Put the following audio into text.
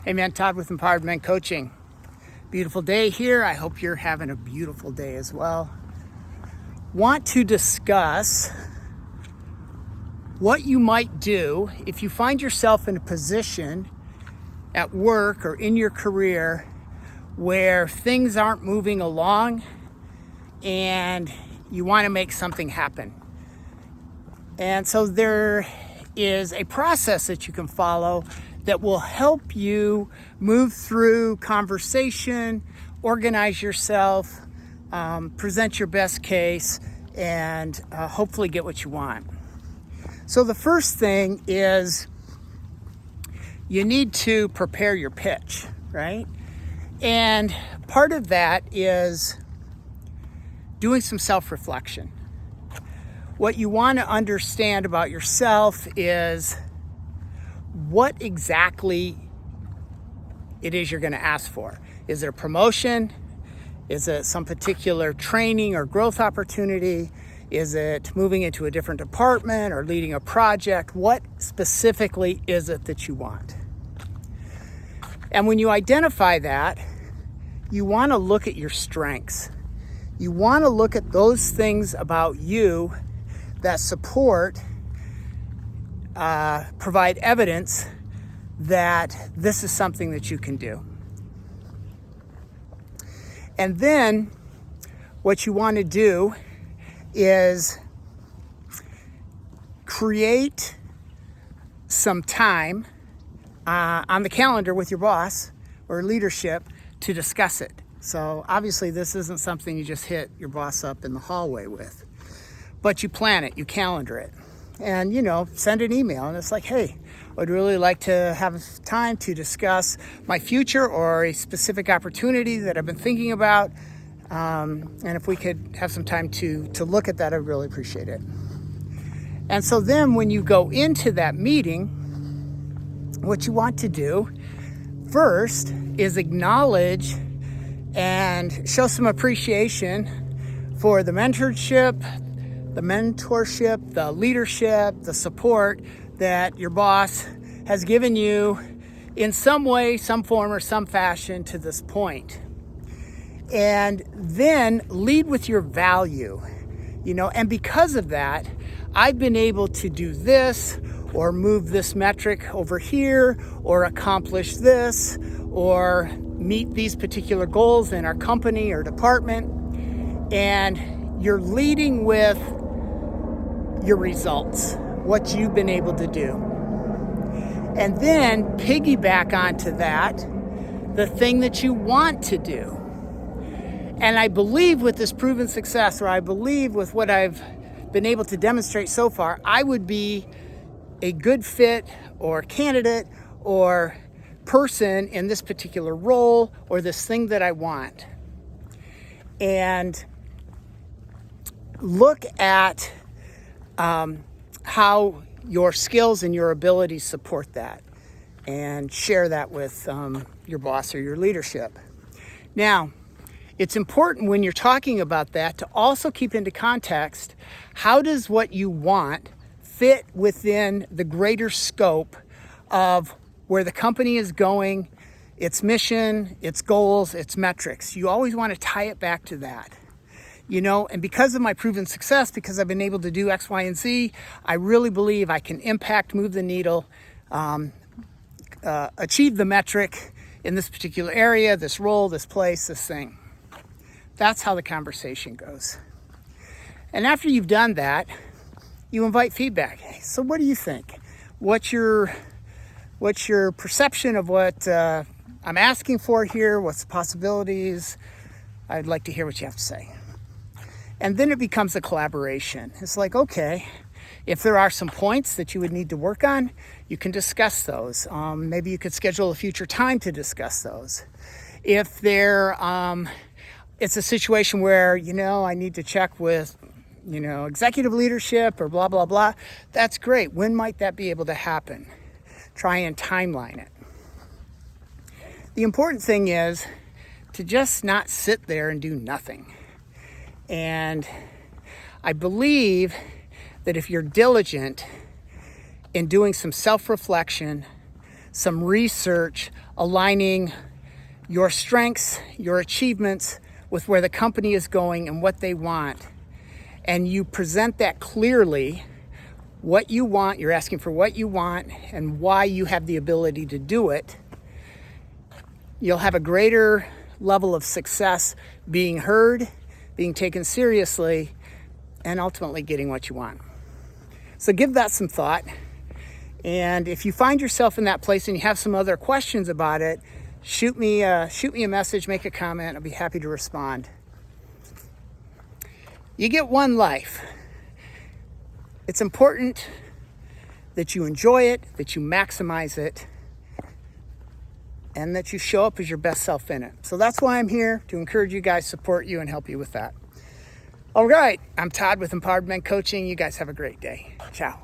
Hey man, Todd with Empowered Men Coaching. Beautiful day here. I hope you're having a beautiful day as well. Want to discuss what you might do if you find yourself in a position at work or in your career where things aren't moving along and you want to make something happen. And so there is a process that you can follow that will help you move through conversation, organize yourself, present your best case, and hopefully get what you want. So the first thing is you need to prepare your pitch, right? And part of that is doing some self-reflection. What you want to understand about yourself is what exactly it is you're going to ask for. Is it a promotion? Is it some particular training or growth opportunity? Is it moving into a different department or leading a project? What specifically is it that you want? And when you identify that, you want to look at your strengths. You want to look at those things about you that support provide evidence that this is something that you can do. And then what you want to do is create some time on the calendar with your boss or leadership to discuss it. So obviously this isn't something you just hit your boss up in the hallway with, but you plan it, you calendar it. And, send an email and it's like, hey, I'd really like to have time to discuss my future or a specific opportunity that I've been thinking about. And if we could have some time to look at that, I'd really appreciate it. And so then when you go into that meeting, what you want to do first is acknowledge and show some appreciation for the mentorship, the leadership, the support that your boss has given you in some way, some form, or some fashion to this point. And then lead with your value, and because of that, I've been able to do this or move this metric over here or accomplish this or meet these particular goals in our company or department. And you're leading with your results, what you've been able to do. And then piggyback onto that, the thing that you want to do. And I believe with this proven success, or I believe with what I've been able to demonstrate so far, I would be a good fit or candidate or person in this particular role or this thing that I want. And look at how your skills and your abilities support that and share that with your boss or your leadership. Now, it's important when you're talking about that to also keep into context, how does what you want fit within the greater scope of where the company is going, its mission, its goals, its metrics. You always want to tie it back to that. And because of my proven success, because I've been able to do X, Y, and Z, I really believe I can impact, move the needle, achieve the metric in this particular area, this role, this place, this thing. That's how the conversation goes. And after you've done that, you invite feedback. Hey, so what do you think? What's your perception of what I'm asking for here? What's the possibilities? I'd like to hear what you have to say. And then it becomes a collaboration. It's like, okay, if there are some points that you would need to work on, you can discuss those. Maybe you could schedule a future time to discuss those. If it's a situation where, I need to check with, executive leadership or blah, blah, blah, that's great. When might that be able to happen? Try and timeline it. The important thing is to just not sit there and do nothing. And I believe that if you're diligent in doing some self-reflection, some research aligning your strengths, your achievements with where the company is going and what they want, and you present that clearly, what you want, you're asking for what you want and why you have the ability to do it, you'll have a greater level of success being heard, being taken seriously, and ultimately getting what you want. So give that some thought. And if you find yourself in that place and you have some other questions about it, shoot me a message, make a comment. I'll be happy to respond. You get one life. It's important that you enjoy it, that you maximize it, and that you show up as your best self in it. So that's why I'm here, to encourage you guys, support you, and help you with that. All right, I'm Todd with Empowered Men Coaching. You guys have a great day. Ciao.